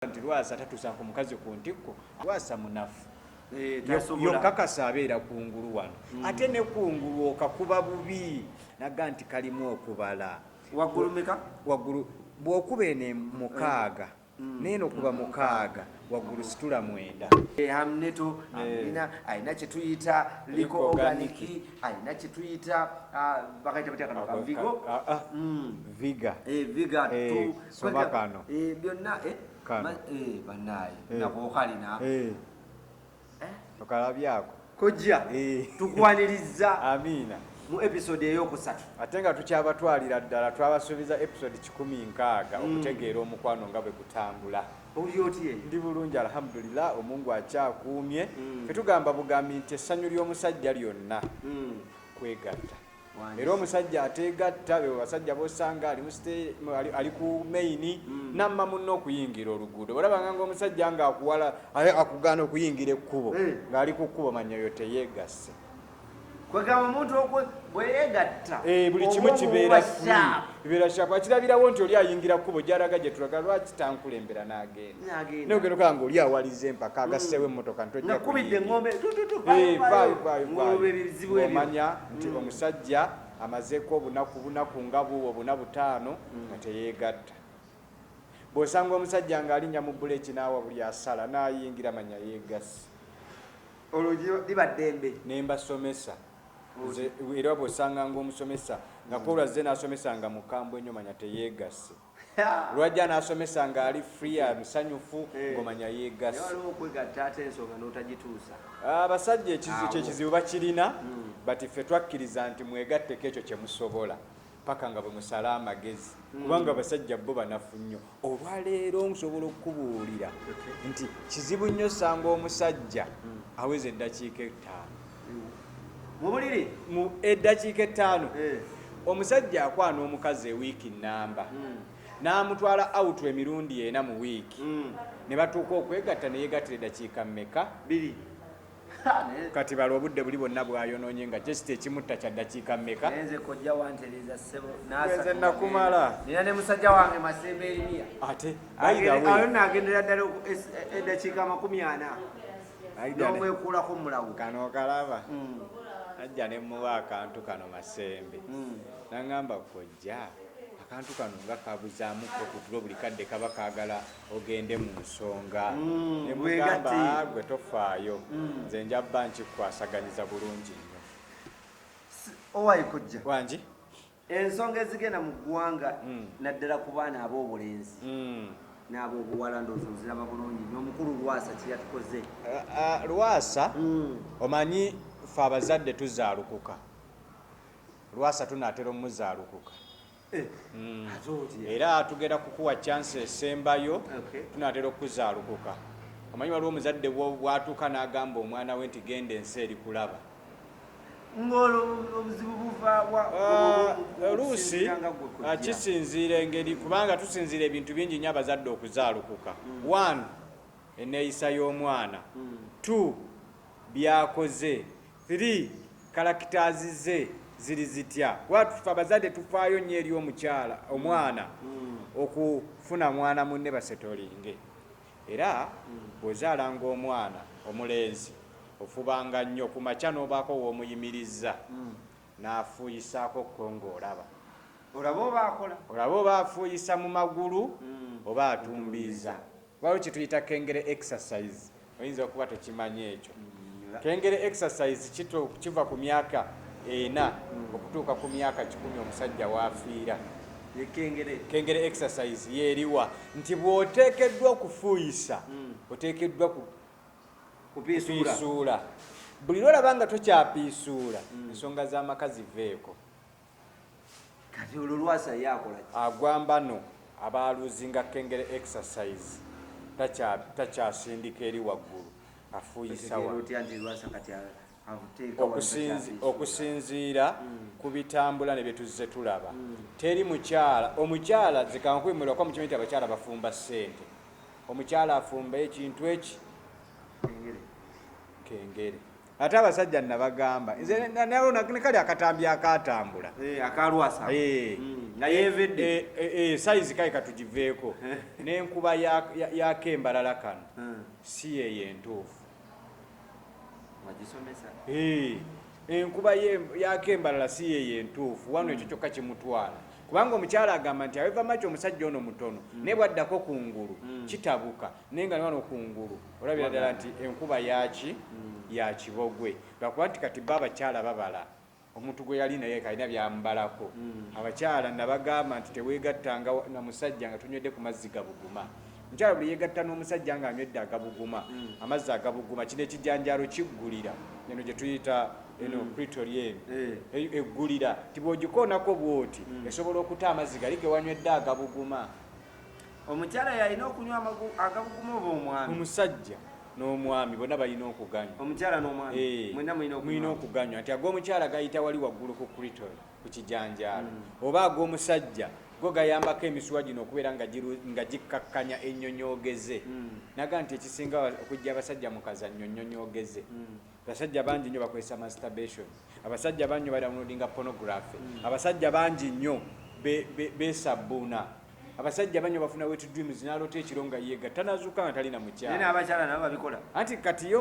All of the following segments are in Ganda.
nti Lwasa tatuusa ku mukazi ku ntiko, Lwasa munafu. Yonkakasa abeera kungulu wano. Ate ne kungulu okakuba bubi naga nti kalimu okubala. Waggulu meka? Waggulu bw'okuba ene mukaaga neeno kuba mukaaga waggulu situla 9. Hamneto alina kye tuyita liko organiki, alina kye tuyita bakaita batya kano vigo viga viga soba kano byonna bannaye nakookalina okalabyako kojja tukwaniriza amiina mu episode eyokusatu ate nga tukyabatwalira ddala twabasuubiza episode 16 okutegeera omukwano nga bwe gutambula. oli otye? Ndi bulungi alhamdulillah, omungu akyakuumye. Fetugamba bugambi nti essanyu ly'omusajja lyonna kwegatta, era omusajja ateegatta be basajja bosanga ali ku maini namma munno okuyingira oluguudo. Olabanga ng'omusajja ng'akuwala akugaana okuyingira ekkubo ng'ali ku kkubo, manyayo teyeegasse. Kwegamba omuntu bweyegatta buli kimu kibeera sharp. Akirabirawo nti oli ayingira kkubo gy'alaga gye tulaga, lwaki tankulembera n'agenda n'ogenda okanga nga oli awaliza empaka agasseewo emmotoka omanya nti omusajja amazeeko obunaku nga buwo 4-5 nga teyeegatta. Bw'osanga omusajja ng'alinnya mu buleki n'awa buli asala n'ayingira, manya yeegasse. Olwo liba ddembe. Ne mbasomesa era bw'osanga ng'omusomesa nga kolwazze n'asomesa nga mukambwe ennyo, manya teyeegasse. Lwajja n'asomesa ng'ali free musanyufu, ng'omanya yeegasse. Okwegatta ate ensonga n'otagituusa. Abasajja ekizibu bakirina, bati ffe twakkiriza nti mwegatteko ekyo kye musobola paka nga bwe musala amagezi, kubanga abasajja bo banafu nnyo. Olwaleero nsobola okukubuulira nti kizibu nnyo sanga omusajja aweza eddakiika 5 mu buliri, mu eddakiika 5 omusajja akwana omukazi ewiiki nnamba n'amutwala out emirundi 4 mu wiiki, ne batuuka okwegatta ne yeegattira eddakiika mmeka? 2. Kati bala obudde buli bwonna bwayonoonye nga kyekiti ekimutta kya ddakiika mmeka? Nze kojja wantereza ssebo nze nakumala. Nina ne musajja wange Masembe Erimia ate ayo n'agendera ddala eddakiika 40 n'omwekulako mulawo. Kano okalaba ajja ne muwa akantu kano Masembe n'aŋŋamba kojja akantu kano nga kabuzaamuko ku tulo buli kadde kaba kaagala ogende mu nsonga. Ne mugamba gwe tofaayo, nze njabba nkikwasaganyiza bulungi nnyo. Owaye kojja wangi ensonga ezigenda mu ggwanga naddala ku baana ab'obulenzi n'ab'obuwala ndowooza oziraba bulungi nnyo. Omukulu Lwasa kye yatukoze. Lwasa omanyi ffe abazadde tuzaalukuka, Lwasa tunaatera omuzaalukuka. Era tugenda kukuwa chance esembayo, tunaatera okuzaalukuka. Omanyi waliwo omuzadde bw'atuuka n'agamba omwana we nti genda ensi eri kulaba. Obuzibu buva oluusi kisinziira engeri, kubanga tusinziira ebintu bingi nnyo abazadde okuzaalukuka. 1 enneeyisa y'omwana, 2 byakoze, 3 kalakitaazi ze ziri zitya. Watufa abazadde tufaayo nnyo eri omukyala omwana okufuna mwana munne basetolinge. Era bw'ozaalanga omwana omulenzi ofubanga nnyo ku makya n'obaako w'omuyimirizza n'afuuyisaako ko ng'olaba. Olaba oba afuuyisa mu magulu oba atumbiiza. Waliwo kye tuyita kengere exercise, oyinza okuba tokimanyi ekyo. Kengere exercise kiva ku myaka 4 okutuuka ku myaka 10 omusajja waafiira. Kengere exercise yeeriwa nti bw'oteekeddwa okufuuyisa oteekeddwa kupiisuula. Buli lwolaba nga tokyapiisuula ensonga z'amaka ziveeko. Kati olwo Lwasa yakola ki? Agwamba no abaaluzinga kengere exercise takyasindika eri waggulu, afuuyisa okusinziira ku bitambula ne bye tuzze tulaba. Teri omukyala zikankwimulwako mu kimu nti abakyala bafumba ssente. Omukyala afumba ekintu eki kengere. Ate abasajja nabagamba nze ne kali akatambi akatambula aka Lwasa nga yevedde size kai katugiveeko n'enkuba yakembalala kano si yeyo entuufu enkuba yakembalala si yeyo entuufu wano ekyo kyokka kimutwala kubanga omukyala agamba nti aweva maki omusajja ono mutono naye bwaddako kungulu kitabuka naye nga niwano kungulu olabira ddala nti enkuba yakibogwe lwakuba nti kati ba abakyala babala omuntu gwe yali naye kalina byambalako abakyala nabagamba nti teweegattanga na musajja nga tunywedde ku mazzi gabuguma omukyala buli yeegatta n'omusajja nga anywedde agabuguma amazzi agabuguma kino ekijanjalo kiggulira eno gye tuyita Pretoria eggulira tibwogikoonako bwoti esobola okuta amazzi gali ge wanywedde agabuguma omukyala yalina okunywa agabuguma oba omwami omusajja n'omwami bonna balina okuganywa omukyala n'omwami mulina okuganywa nti ag'omukyala gayita wali waggulu ku Pretoria ku kijanjaalo oba ag'omusajja go gayambako emisuwa gino okubeera nga gikkakkanya ennyonyoogeze naga nti ekisinga okujja abasajja mu kazannyo nnyonyoogeze abasajja bangi nnyo bakozesa masturbation abasajja bangi nnyo badawunodinga pornography abasajja bangi nnyo besabbuuna abasajja banyo bafuna wet dreams nalota ekiro nga yeegatta nazuuka nga talina mukyala anti kati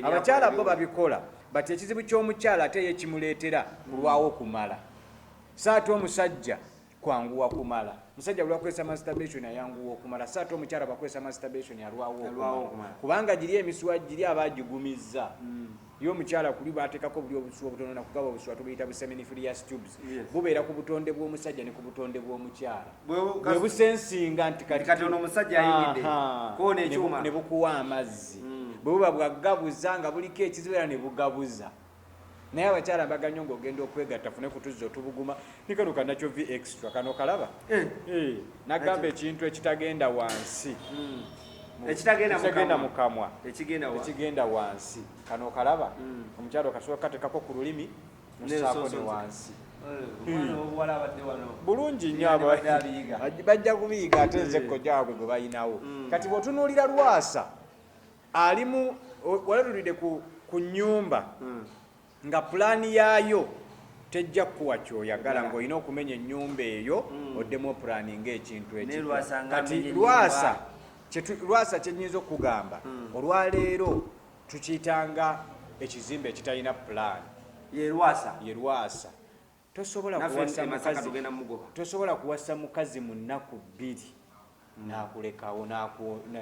abakyala bo babikola bati ekizibu ky'omukyala ate ye kimuleetera kulwawo okumala saate omusajja kwanguwa kumala musajja buli akozesa masturbation ayanguwa okumala saate omukyala bakozesa masturbation alwawo okumala kubanga giri emisuwa giri abagigumizza yo omukyala kuli bateekako buli obusuwa obutono nakugaba obusuwa tubuyita buseminiferious tubes bubeera ku butonde bw'omusajja ne ku butonde bw'omukyala bwe busensinga nti kati ono omusajja ayingidde koona ekyuma ne bukuwa amazzi bwe buba bwagabuza nga buliko ekizibu era ne bugabuza naye abakyala baganywa ng'ogenda okwegatta fune kutuzza otubuguma ni kano kanakyo v extra kano kalaba nagamba ekintu ekitagenda wansi ekitagenda mu kamwa ekigenda wansi kano kalaba omukyala okasobola katekako ku lulimi musaako ne wansi bulungi nnyo bajja kubiyiga ate nze kojjaabwe gwe balinawo kati bw'otunuulira Lwasa alimu walalulidde ku nnyumba nga pulaani yaayo tejja kuwa kyoyagala ng'olina okumenya ennyumba eyo oddemu pulaani ng'ekintu ekyo kati Lwasa kyenyinza okugamba olwaleero tukiyitanga ekizimbe ekitalina pulaani ye Lwasa tosobola kuwasa mukazi mu nnaku bbiri nakulekawo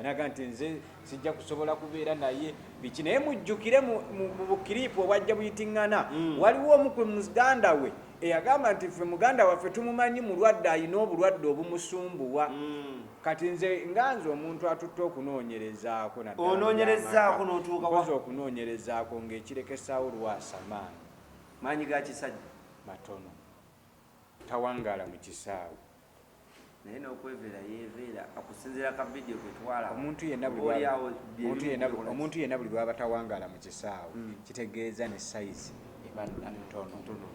naga nti nze sijja kusobola kubeera naye biki naye mujjukire mu bukiriipu obwajja buyitiŋŋana waliwo omu ku muganda we eyagamba nti ffe muganda waffe tumumanyi mulwadde ayina obulwadde obumusumbuwa kati nze nganze omuntu atutte okunoonyerezaako naddala okunoonyerezaako ng'ekirekesaawo Lwasa maanyi ga kisajja matono tawangaala mu kisaawe naye n'okweveera yeeveera akusinziira ka vidiyo kwetwala omuntu yenna buli lwaba tawangaala mu kisaawe kitegeeza ne sayizi eba ntono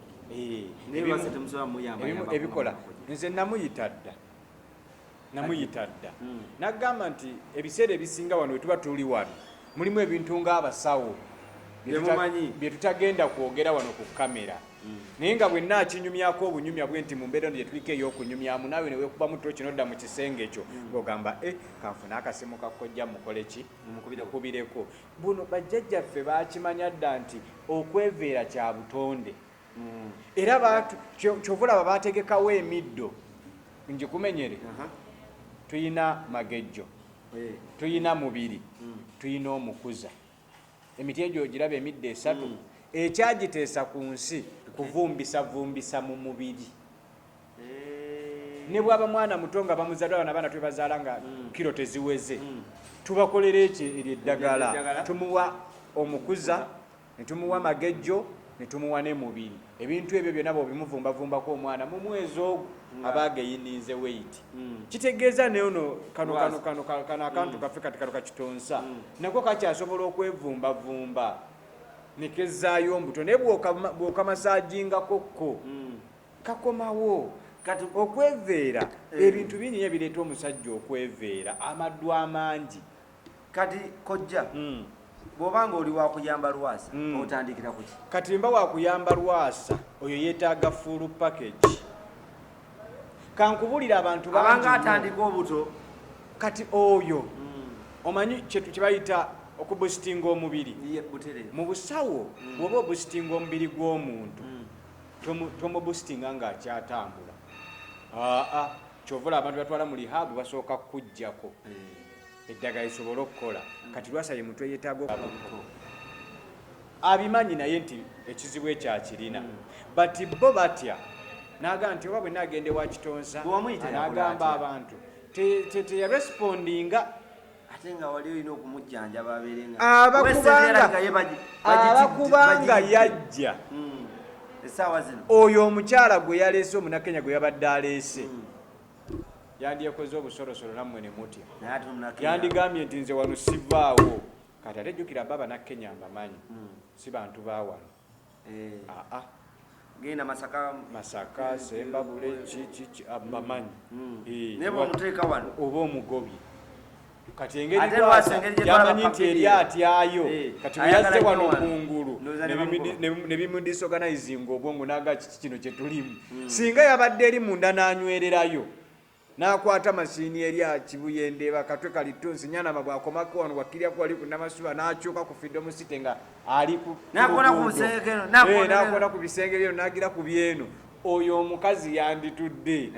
ebikola nze namuyita dda nagamba nti ebiseera ebisinga wano wetuba tuli wano mulimu ebintu ng'abasawo bye tutagenda kwogera wano ku kamera naye nga bwenna akinyumyako obunyumya bwe nti mu mbeera gye tuliko ey'okunyumyamu naawe ne weekubamu to kinodda mu kisenge ekyo ng'ogamba kanfuna akasimu kakojja mukoleki mukubireko buno bajjajjaffe baakimanya dda nti okweveera kya butonde era kyovulaba baategekawo emiddo ngikumenyere tuyina magejjo tuyina mubiri tuyina omukuza emiti egyo giraba emiddo esatu ekyagiteesa ku nsi kuvumbisa mu mubiri ne bwaba mwana muto nga bamuzaala abaana twebazaala nga kiro teziweze tubakolera ekyo eddagala tumuwa omukuza ne tumuwa magejjo ne tumuwa ne mubiri ebintu ebyo byonna bw'obimuvumbavumbako omwana mu mwezi ogwo aba ageyiniize weight kitegeeza neyono kano akantu kaffe kati kano kakitonsa nako kakyasobola okwevumbavumba nekezaayo mbuto naye bw'okamasaajingakokko kakomawo kati okweveera ebintu bingi nnyo bireeta omusajja okweveera amaddu amangi kati kojja bw'obanga oli wakuyamba Lwasa otandikira kuki kati mba wakuyamba Lwasa oyo yeetaaga full package kankubulira abantu abanga atandika obuto kati oyo omanyi kye bayita okubustinga omubiri mu busawo bw'oba obustinga omubiri gw'omuntu tomubustinga ng'akyatambula kyovula abantu batwala mu lihabu basooka kujjako eddagala lisobole okukola kati Lwasa ye mutwe yeetaaga abimanyi naye nti ekizibu ekyakirina but bo batya n'agamba nti oba bwe naagende wa Kitonsa n'agamba abantu teyarespondinga ate nga wali olina okumujjanjaba abeerenga abakubanga yajja essaawa zino oyo omukyala gwe yaleese omunakenya gwe yabadde aleese yandyekoze obusolosolo nammwe ne mutya yandigambye nti nze wano sivaawo kati ate jjukira baba nakenya mbamanyi si bantu bawano genda Masaka Sembabule mbamanyi omuteeka wano oba omugobye kati engeri yamanyi nti eri atyayo kati bwe yazze wano kungulu ne bimudisorganizinga obwongo naga kiki kino kye tulimu singa yabadde eri munda n'anywererayo n'akwata masiini eri akibuyende bakatwe kalitunsi nyana bwakomako wano wakirya ku wali ku Namasuba n'akyuka ku Freedom City nga ali n'akona ku bisenge byeno n'agira ku byeno oyo omukazi yanditudde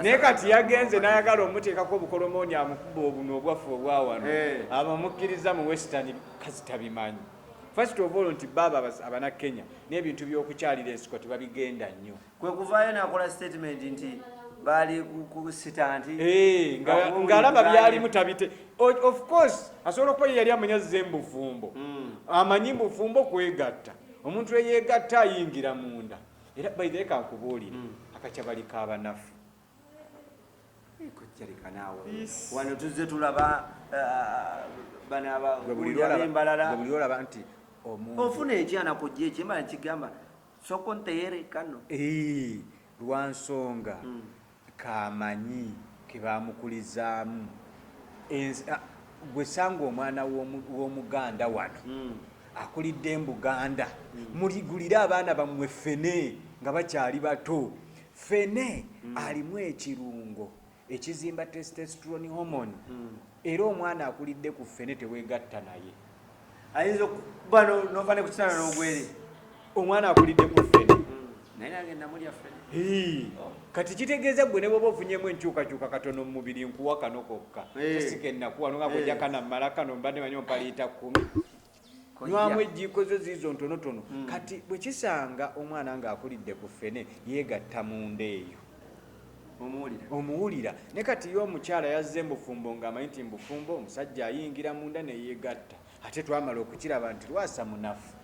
naye kati yagenze n'ayagala omuteekako obukolomooni amukuba obuno obwaffe obwawano abamukkiriza mu western kazi tabimanyi first of all nti baba abanakenya n'ebintu by'okukyalira ensiko tebabigenda nnyo kwe kuvaayo n'akola statement nti bali ku sitanti ng'alaba byalimu tabite of course asobola okuba yali amanyazza embufumbo amanyi mbufumbo kwegatta omuntu eyeegatta ayingira munda era baidhe kankubuulira akakyabali kaabanafu kojjalika naawe wano tuzze tulaba buli olaba nti ofuna ekyana kojja ekyemala nkigamba soko nteyere kano lwansonga kamanyi kebamukulizaamu gwe sanga omwana w'omuganda wano akulidde embuganda muligulire abaana bammwe ffene nga bakyali bato ffene alimu ekirungo ekizimba testosterone hormone era omwana akulidde ku ffene teweegatta naye ayinza bano novane ku kitanda n'ogwere omwana akulidde ku ffene naye nange namulya ffene kati kitegeeza gwe ne bwoba ofunyemu enkyukakyuka katono mu mubiri nkuwa kano kokka tosika ennaku wano nga kojja kanammala kano mbadde manyi ompa liita 10 nywamu ejjiiko zo ziizo ntonotono kati bwe kisanga omwana ng'akulidde ku ffene yeegatta munda eyo omuwulira ne kati ye omukyala yazze embufumbo ng'amanyi nti mbufumbo omusajja ayingira munda ne yeegatta ate twamala okukiraba nti Lwasa munafu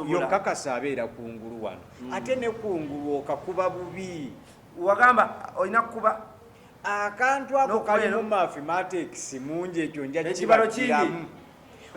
yokakasa abeera kungulu wano ate ne kungulu okakuba bubi wagamba olina kukuba akantu ako kalimu mathematics mungi ekyo nja kibakiramu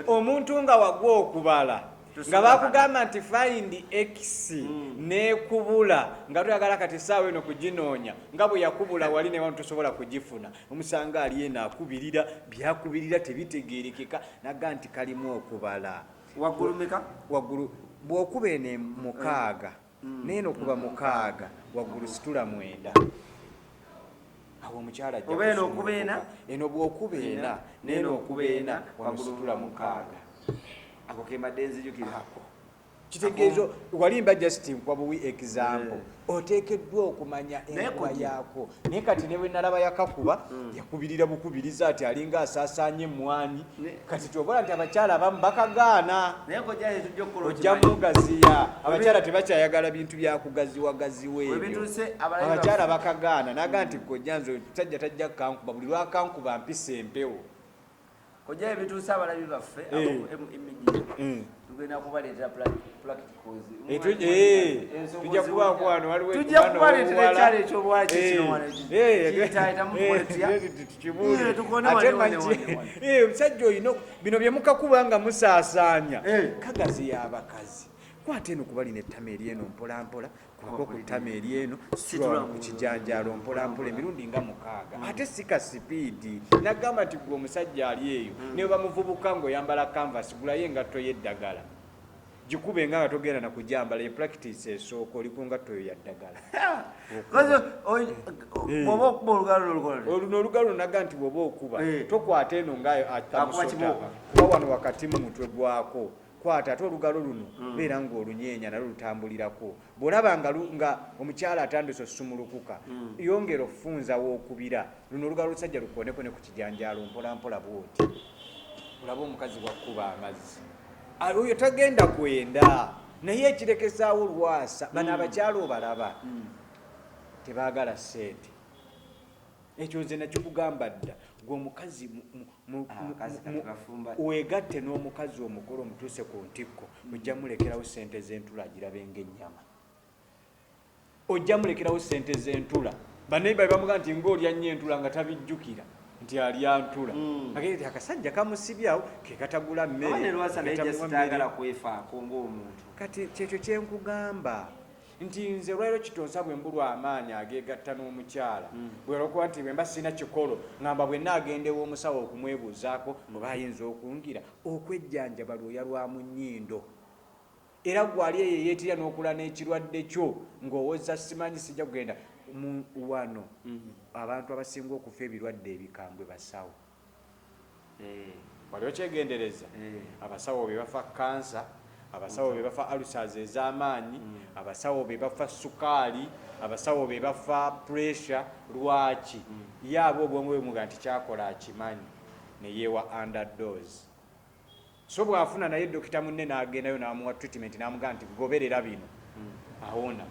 omuntu nga wagwa okubala nga bakugamba nti find x nekubula nga tuyagala kati saawa eno kuginoonya nga bwe yakubula wali ne wano tosobola kugifuna omusanga ali eno akubirira byakubirira tebitegeerekeka naga nti kalimu okubala waggulu bw'okuba eno 6 neeno okuba 6 waggulu situla 9 awo omukyala eno bw'okuba ena neeno okuba ena waggulu 6 ako kemadde nzijukirako kitegeezo walimba just nkwa buwi example oteekeddwa okumanya enkwa yaako naye kati ne bwe nalaba yakakuba yakubirira bukubiriza ati alinga asaasaanye emmwanyi kati tyobola nti abakyala abamu bakagaana ojja mugaziya abakyala tebakyayagala bintu byakugaziwagaziwa ebyo abakyala bakagaana naga nti kojja nze tajja tajja kankuba buli lwakankuba mpisa empewo kojja ebituusa abalabi baffe tugenda kubaleetera tujja kubaako wano waliwo tujja kubaleetera ekyalo ekyobwaki omusajja oyino bino bye mukakuba nga musaasaanya kagazi y'abakazi kwate eno kuba lina ettama eryeno mpolampola kubako ku ttama eryeno situla ku kijanjaalo mpolampola emirundi nga 6 ate sika sipiidi nagamba nti gwe omusajja ali eyo ne bamuvubuka ng'oyambala canvas gulayo engatto y'eddagala gikube nga togenda na kujambala practice esooka oli ku ngatto yo yaddagala bwoba okuba olugalo naga nti bwoba okuba tokwata eno ngayo atamusota kuba wano wakati mu mutwe gwako kwata ate olugalo luno beera ng'olunyeenya nalwo lutambulirako bw'olaba nga omukyala atandise osumulukuka yongera okufunza wookubira luno olugalo lusajja lukoneko ne ku kijanjaalo mpolampola bwoti olaba omukazi bwakkuba amazzi oyo tagenda kwenda naye ekirekesaawo Lwasa bano abakyala obalaba tebaagala ssente ekyo nze nakikugamba dda gwe omukazi weegatte n'omukazi omukolo omutuuse ku ntiko ojja mulekerawo ssente z'entula agirabe ng'ennyama ojja mulekerawo ssente z'entula bannaye bali bamuga nti ng'olya nnyo entula nga tabijjukira nti alya ntula agende akasajja kamusibyawo ke katagula mmere kati kyekyo kyenkugamba nti nze lwaliro Kitonsa bwe mbulwa amaanyi ageegatta n'omukyala bwerokuba nti bwe mba sina kikolo ngamba bwe naagendewo omusawo okumwebuuzaako oba ayinza okungira okwejjanjaba lwoya lwa mu nnyindo era gwali eyo yeetirya n'okula n'ekirwadde kyo ng'owozza simanyi sijja kugenda wano abantu abasinga okufa ebirwadde ebikambwe basawo wali okyegendereza abasawo be bafa kansa abasawo be bafa alusaz ez'amaanyi abasawo be bafa sukaali abasawo be bafa puresha lwaki yaaba obwongo bwemuga nti kyakola akimanyi neyeewa underdose so bwafuna naye dokita munne n'agendayo n'amuwa treatment n'amuga nti goberera bino awona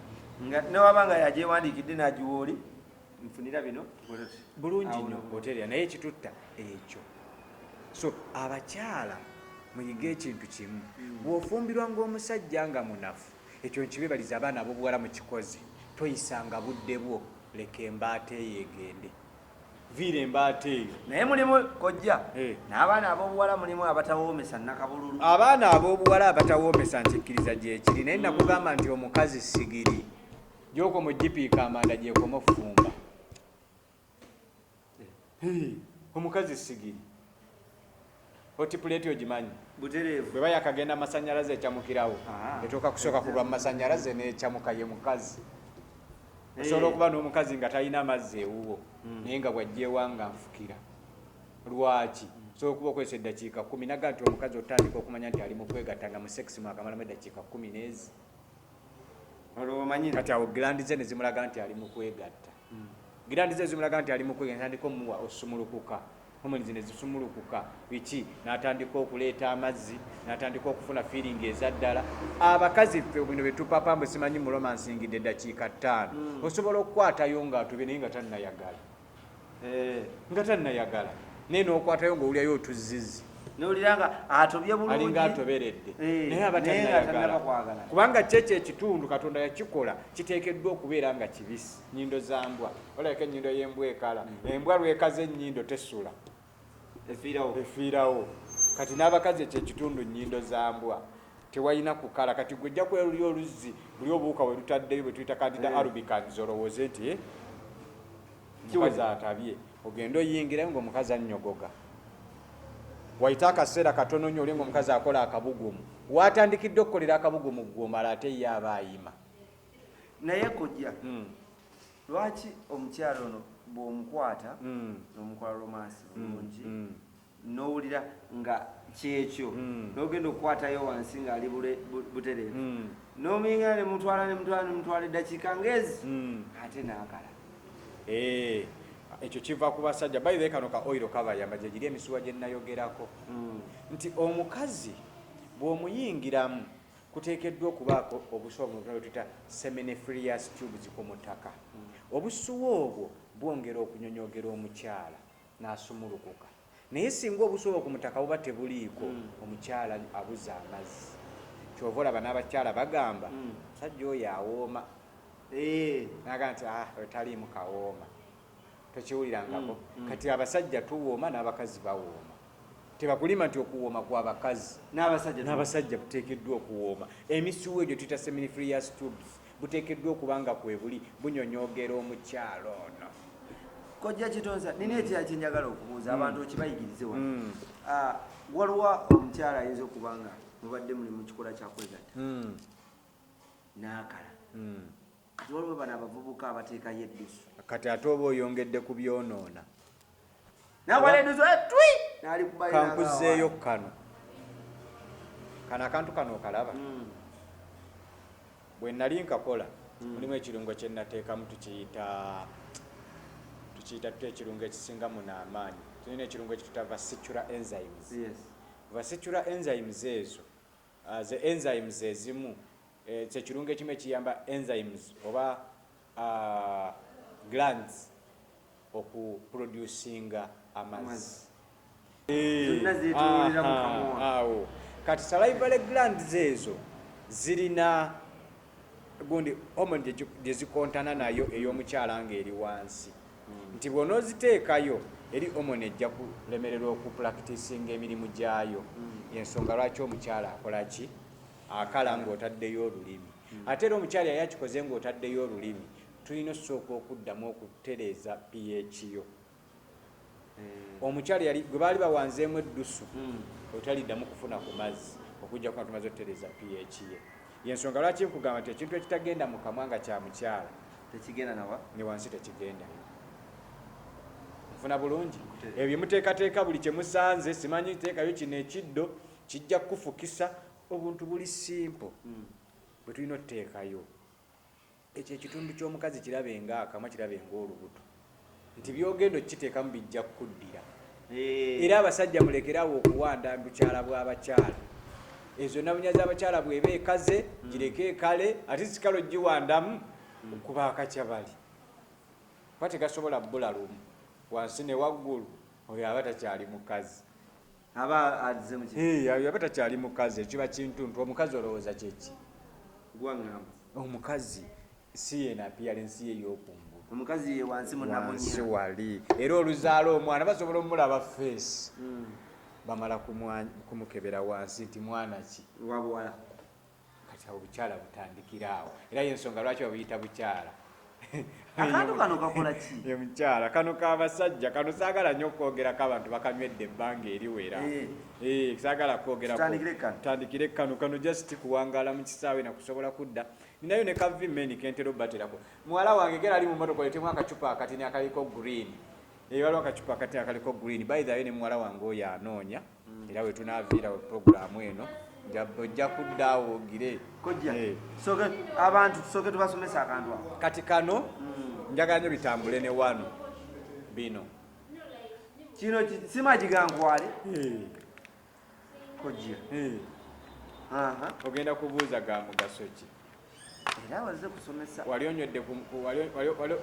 newabanga yagyewandikidde n'agiwa oli nfunira bino bulungi nnyo oterera naye ekitutta ekyo so abakyala muyiga ekintu kimu bw'ofumbirwa ng'omusajja nga munafu ekyo nkibibaliza abaana ab'obuwala mu kikozi toyisanga budde bwo leka embaata eyo egende viira embaata eyo naye mulimu kojja n'abaana ab'obuwala mulimu abatawoomesa nakabululu abaana ab'obuwala abatawoomesa nkikkiriza gyekiri naye nakugamba nti omukazi sigiri gyoko mugipiika amanda gyekoma ofumba omukazi sigiri otipuleti ogimanyi butereevu bwe bayakagenda amasanyalaze ekyamukirawo etooka kusooka kulwa mumasanyalaze n'ekyamuka ye mukazi osobola okuba n'omukazi nga talina amazzi ewuwo naye nga bwajjeewanga nfukira lwaki osobola okuba okozesa eddakiika 10 naga nti omukazi otandika okumanya nti ali mu kwegatta nga mu sekisi mwakamalamu eddakiika 10 n'ezi kati awo girandi ze ne zimulaga nti ali mu kwegatta girandi ze zimulaga nti ali mu kwegatta natandika omuwa osumulukuka homonizi ne zisumulukuka biki n'atandika okuleeta amazzi n'atandika okufuna feeling ezaddala abakazi ffe bino betupapa mbwe simanyi mu romansingidde eddakiika 5 osobola okukwatayo ng'atubye naye nga tannayagala naye n'okwatayo ng'owulyayo otuzzizi nowulira nga atobye bulungi alinga atoberedde naye aba tannayagala kubanga kyekyo ekitundu Katonda yakikola kiteekeddwa okubeera nga kibisi nnyindo za mbwa olabika ennyindo y'embwa ekala embwa lwekaze ennyindo tesula efiirawo kati n'abakazi ekyo ekitundu nnyindo za mbwa tewalina kukala kati gwejja kwerulya oluzzi buli obuuka bwe lutaddeyo bwe tuyita kandida arubicans olowooze nti omukazi atabye ogenda oyingirayo ng'omukazi annyogoga wayita akaseera katono nnyo oli ng'omukazi akola akabugumu watandikidde okukolera akabugumu gw'omala ate ye aba ayima naye kojja lwaki omukyala ono bw'omukwata n'omukola romansi bulungi n'owulira nga kyekyo n'ogenda okukwatayo wansi ng'ali butereevu n'omuyingira ne mutwala eddakiika ng'ezi ate n'akala ekyo kiva ku basajja bayiwe kano ka oil kabayamba gye giri emisuwa gye nayogerako nti omukazi bw'omuyingiramu kuteekeddwa okubaako obusuwa buno tuyita seminiferious tubes ku mutaka obusuwa obwo bwongera okunyonyogera omukyala n'asumulukuka naye singa obusuwa ku mutaka buba tebuliiko omukyala abuza amazzi kyova olaba n'abakyala bagamba musajja oyo awooma naga nti otaliimu kawooma tokiwulirangako kati abasajja tuwooma n'abakazi bawooma tebakulima nti okuwooma kw'abakazi n'abasajja buteekeddwa okuwooma emisuwa egyo tuyita seminiferious tubes buteekeddwa okuba nga kwebuli bunyonyogera omukyalo ono kojja Kitonsa nina ekirala kyenjagala okubuuza abantu okibayigirize wano waliwo omukyala ayinza okuba nga mubadde muli mu kikola kya kwegatta n'akala kati waliwo bano abavubuka abateekayo eddusu kati ate oba oyongedde ku byonoona nawala eddusu twi naali kubalira kankuzeeyo kano akantu kano okalaba bwe nali nkakola mulimu ekirungo kye nateekamu tukiyita tuta ekirungo ekisinga muno amaanyi tulina ekirungo ekituta vascular enzymes. Vascular enzymes ezo ze enzymes ezimu kyekirungo ekimu ekiyamba enzymes oba glands okuproducinga amazzi. Awo kati salivary glands ezo zirina gundi hormone gye zikontana nayo ey'omukyala ng'eri wansi nti bw'onooziteekayo eri hormone ejja kulemererwa okupracticinga emirimu gyayo yensonga lwaki omukyala akola ki akala ng'otaddeyo olulimi ate era omukyala yali akikoze ng'otaddeyo olulimi tulina osooka okuddamu okutereeza pH yo omukyala yali gwe baali bawanzeemu eddusu otaliddamu kufuna ku mazzi okujja kuba tumaze otereeza pH ye yensonga lwaki nkugamba nti ekintu ekitagenda mu kamwa nga kya mukyala tekigenda nawa ne wansi tekigenda nfuna bulungi ebyo muteekateeka buli kye musanze simanyi teekayo kino ekiddo kijja kufukisa obuntu buli simple bwe tulina otuteekayo ekyo ekitundu ky'omukazi kirabe ng'akamwa kirabe ng'olubuto nti byogenda okiteekamu bijja kukuddira era abasajja mulekerawo okuwanda bukyala bw'abakyala ezo nabunya z'abakyala bw'eba ekaze gireke ekale ate sikalo giwandamu okuba akakyabali kuba tegasobola bbula lumu wansi ne waggulu oyo aba takyali mukazi aba takyali mukazi ekiba kintuntu omukazi olowooza kyeki omukazi si yena appearance ye y'okungulu omukazi ye wansi wansi wali era oluzaala omwana basobola omulaba face bamala kumukebera wansi nti mwana ki wabuwala kati obukyala butandikira awo era yensonga lwaki babuyita bukyala akantu kano kakola ki ye mukyala kano k'abasajja kano saagala nnyo okwogerako abantu bakanywedde ebbanga eriwera saagala kwogeraktandikire kano just kuwangaala mu kisaawe nakusobola kudda ninayo ne kavimeni kentero baterako muwala wange gera ali mu motoka letemu akacupa akatini akaliko green waliwo akacupa akati akaliko green by the way ne muwala wange oyo anoonya era we tunaaviira programu eno ojja kuddaawo ogire kojja abantu tusooke tubasomesa akantu kati kano njagala nnyo bitambule ne wano bino kino simagigankwale kojja ogenda kubuuza ga mugaso ki era waze kusomesa wali onywedde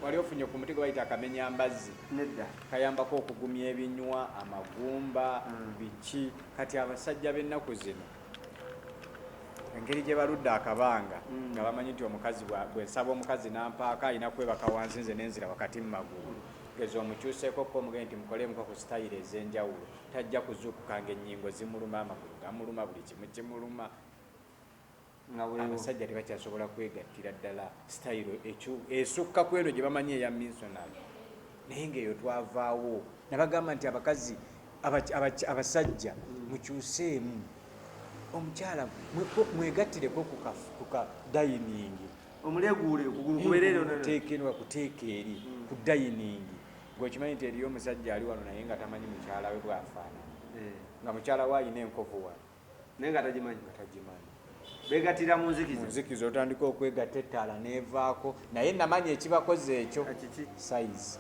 wali ofunye ku muti gwe bayita akamenyambazzi nedda kayambako okugumya ebinywa amagumba biki kati abasajja b'ennaku zino engeri gye baludde akabanga nga bamanyi nti omukazi bwensaba omukazi nampaaka alina kwebaka wansi nze nenzira wakati mu magulu geza omukyuseeko ko omugende nti mukolemuko ku sitayiro ez'enjawulo tajja kuzuukuka ng'ennyingo zimuluma amagulu gamuluma buli kimu kimuluma abasajja tebakyasobola kwegattira ddala sitayiro esukka ku eno gye bamanyi eya minsonal naye ng'eyo twavaawo nabagamba nti abakazi abasajja mukyuseemu omukyala mwegattireko ku ka dayiningi omuleguule okugulu kubeerera kuteeka eri ku dayiningi gwekimanyi nti eriyo omusajja ali wano naye nga tamanyi mukyala we bwafaanana nga mukyala we alina enkovu wano naye nga tagimanyi begatira mu nzikizo otandika okwegatta ettaala neevaako naye namanyi ekibakoze ekyo sayizi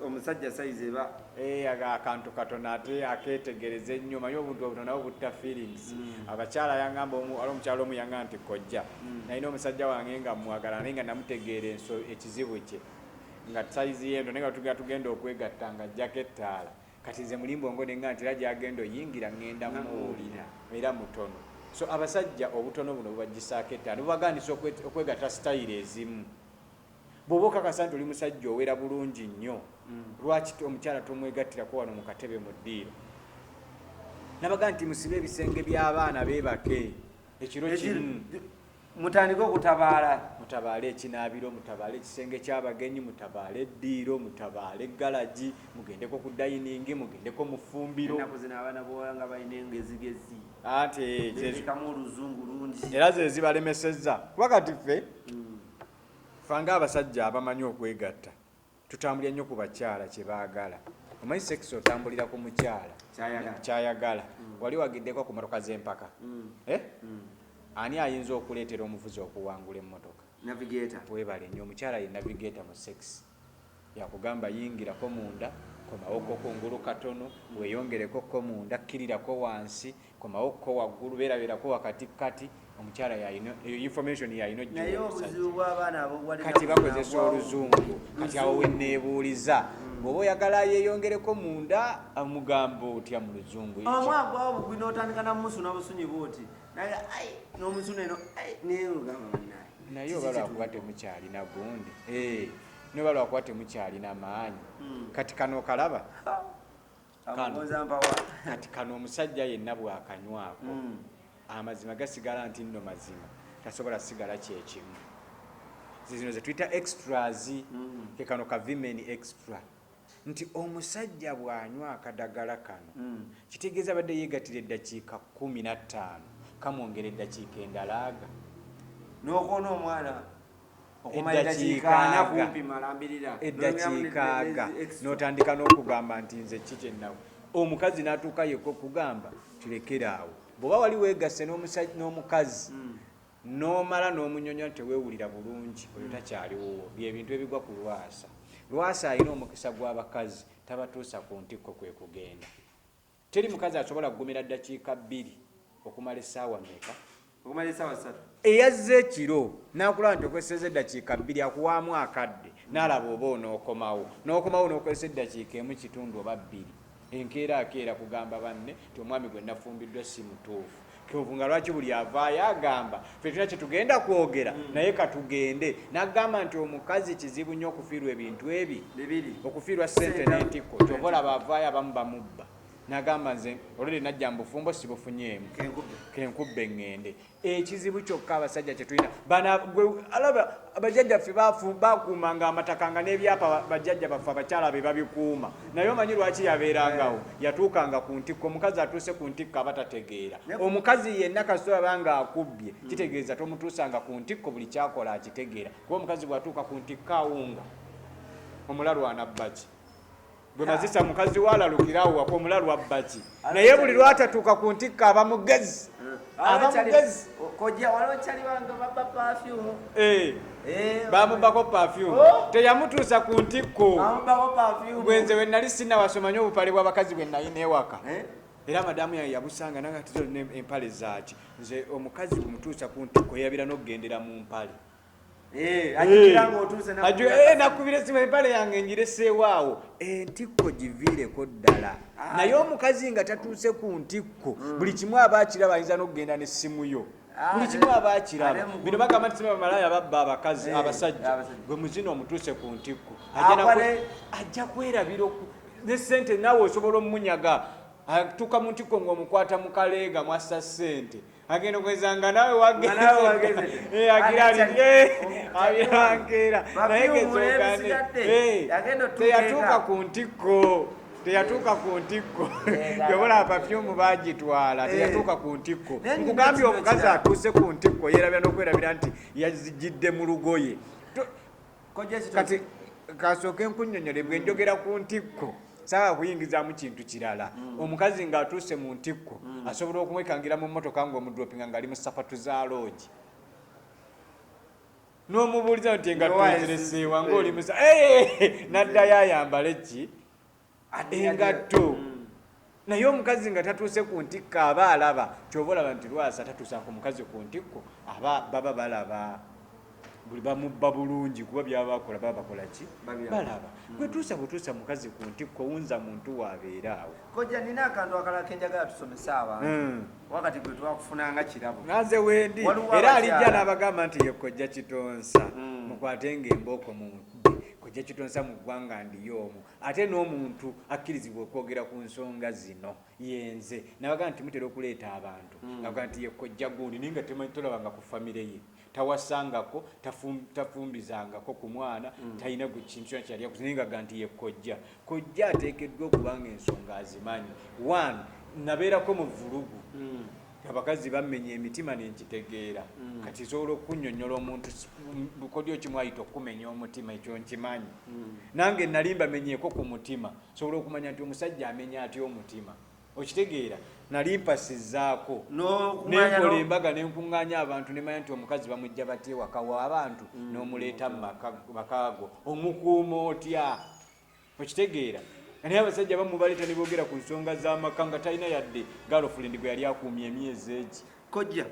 omusajja sayizi eba akantu katono ate aketegereza ennyo manyi obuntu obutonawo butta feelings abakyala yangamba wali omukyala omu yanga nti kojja nalina omusajja wange nga mwagala naye nga namutegeera ekizibu kye nga sayizi yendo naye nga tugenda okwegatta nga ajjako ettaala kati nze mulimbongo nenga nti era gyagenda oyingira ngenda muwulira era mutono so abasajja obutono buno bubagisaako ettaala bubagandisa okwegatta sitayiro ezimu bw'oba okakasa nti oli musajja owera bulungi nnyo lwaki omukyala tomwegattirako wano mu katebe mu ddiiro nabaga nti musibe ebisenge by'abaana beebake ekiro kimu mutandika okutabaala. Mutabaale ekinaabiro, mutabaale ekisenge ky'abagenyi, mutabaale eddiiro, mutabaale eggalaji, mugendeko ku dayiningi, mugendeko mu ffumbiro. Ennaku zino abaana b'owa nga balina engezigezi. Ate beetekamu oluzungu lungi. era ze zibalemesezza. Kuba kati ffe fanga abasajja abamanyi okwegatta tutambulira nnyo ku bakyala kye baagala. Omanyi sekisi otambulira ku mukyala kyayagala. Wali wagiddeko ku motoka z'empaka. Ani ayinza okuleetera omuvuzi okuwangula emmotoka? Navigator. Webale nnyo, omukyala ye navigator mu sekisi. Yakugamba yingirako munda, komawoko kungulu katono, weeyongerekoko munda, kkirirako wansi, komawoko waggulu, beerabeerako wakatikati. Omukyala yalina information yalina ojja. Naye obuzibu bw'abaana ab'obuwala kati bakozesa oluzungu. Kati awo wenneebuuliza. Bw'oba oyagala yeeyongereko munda, amugambo otya mu luzungu? Omwago awo bugwi n'otandika namusu n'obusunyi bw'oti. Naye n'omusuno eno naye ogamba bannaye. Naye oba lwakuba temukyalina gundi. Naye oba lwakuba temukyalina maanyi. Kati kano kalaba? Kati kano omusajja yenna bw'akanywako. Amazima gasigala nti nno mazima, tasobola sigala kyekimu. Zino ze tuyita extras, ke kano ka women extra. Nti omusajja bw'anywa akadagala kano kitegeeza badde yeegatira eddakiika 15, kamwongera eddakiika endalaaga n'okoona omwana eddakiikaaga n'otandika n'okugamba nti nze ki kyennawo. Omukazi n'atuuka yekko okugamba tulekeraawo. Bw'oba wali weegasse n'omukazi n'omala n'omunyonyola teweewulira bulungi, oyo takyaliwo. Byebintu ebigwa ku Lwasa. Lwasa alina omukisa gw'abakazi, tabatuusa ku ntiko kwe kugenda. Teri mukazi asobola kugumira ddakiika 2 okumala essaawa mmeka? Okumala essaawa 3. Eyazze ekiro n'akulaba nti okozesezza eddakiika 2 akuwaamu akadde n'alaba oba onookomawo n'okozesa eddakiika 1 oba 2. Enkeera akeera kugamba banne ti omwami gwe nafumbiddwa si mutuufu. Kyovu nga lwaki buli avaayo agamba ffe tulina kye tugenda kwogera naye katugende. N'agamba nti omukazi kizibu nnyo okufiirwa ebintu ebi, okufiirwa ssente n'entiko. Kyova olaba avaayo abamu bamubba. N'agamba nze olweri najja mu bufumbo sibufunyeemu, kenkubbe eŋŋende. Ekizibu kyokka abasajja kye tulina alaba abajjajjaffe bakuumanga amatakanga n'ebyapa bajjajja baffe abakyala be babikuuma. Naye omanyi lwaki yabeerangawo? Yatuukanga ku ntikko. Omukazi atuuse ku ntikko aba tategeera. Omukazi yenna kasita abanga akubbye kitegeeza tomutuusanga ku ntikko, buli kyakola akitegeera. Kuba omukazi bw'atuuka ku ntikko awunga, omulalu anabbaki? Bwe mazisa mukazi waalalukirawo wako omulalu abbaki? Naye buli lwatatuuka ku ntikko aba mugezi. Kojja waliwo kyaliwanga babba perfume. Bamubbako perfume. Teyamutuusa ku ntikko. Bwenze we nali sinnawasoma nnyo obupale bw'abakazi bwe nalina ewaka. Era madamu yange yabusanga nanga ati zolina empale zaaki. Nze omukazi kumutuusa ku ntikko yeeyabira n'okgendera mu mpale. Nakubira simu empale yange ngireseewaawo. Entikko giviireko ddala. Naye omukazi nga tatuuse ku ntikko buli kimu aba akiraba, ayinza n'okugenda n'essimu yo. Buli kimu aba akiraba. Bino bagamba nti bamalaaya babba abakazi abasajja. Gwe muzina omutuuse ku ntikko ajja kwerabira ne ssente naawe osobola omunyaga. Atuuka mu ntikko ng'omukwata mu kaleega mwassa ssente. Agenda okwezanga naawe wageze. Abirankeera. Naye ngezogane. Teyatuuka ku ntikko. Yobola perfume baagitwala. Teyatuuka ku ntikko. Nkugambye omukazi atuuse ku ntikko yeerabira n'okwerabira nti yazijjidde mu lugoye. Kati kasooke nkunnyonnyole bwe njogera ku ntikko. Sawa kuyingizaamu kintu kirala. Omukazi ng'atuuse mu ntikko asobola okumwekangira mu mmotoka ng'omudropinga ng'ali mu sapatu za loogi. N'omubuuliza nti engatto ng'oli musa. N'addayo ayambale ki? Engatto. Naye omukazi nga tatuuse ku ntikko aba alaba. Kyova olaba nti Lwasa tatuusa ku mukazi ku ntikko baba balaba. Buli bamubba bulungi kuba byaba bakola baba bakola ki? Balaba. Gwe butuusa mukazi ku ntikko wunza muntu waabeera awo. Kojja nina akantu akalala ke njagala tusomesa abantu. Wakati gwe twakufunanga kirabo. Naze wendi. Era alijja n'abagamba nti ye Kojja Kitonsa. Mukwatenga embooko mu Kojja Kitonsa mu ggwanga ndiyo omu. Ate n'omuntu akkirizibwa okwogera ku nsonga zino yenze. N'abagamba nti mutera okuleeta abantu. N'abagamba nti ye Kojja gundi ninga temanyi tolabanga ku famire ye. tawasangako tafumbizangako ku mwana talina kintu kyonna kyali akuzingaga nti ye kojja. Kojja ateekeddwa okubanga ensonga azimanyi. 1 nabeerako mu vulugu abakazi bamenya emitima nenkitegeera kati sobola okunnyonnyola omuntu bukodyo kimwayita okumenya omutima ekyo nkimanyi nange nali mbamenyeeko ku mutima sobola okumanya nti omusajja amenya atya omutima okitegeera nali mpasizzaako nenkola embaga nenkuŋŋaanya abantu nemanya nti omukazi bamujja batya ewaka w'abantu n'omuleeta mu makaago omukuuma otya okitegeera. Naye abasajja bamu baleeta ne boogera ku nsonga z'amaka nga talina yadde girlfriend gwe yali akuumye emyezi egi. Kojja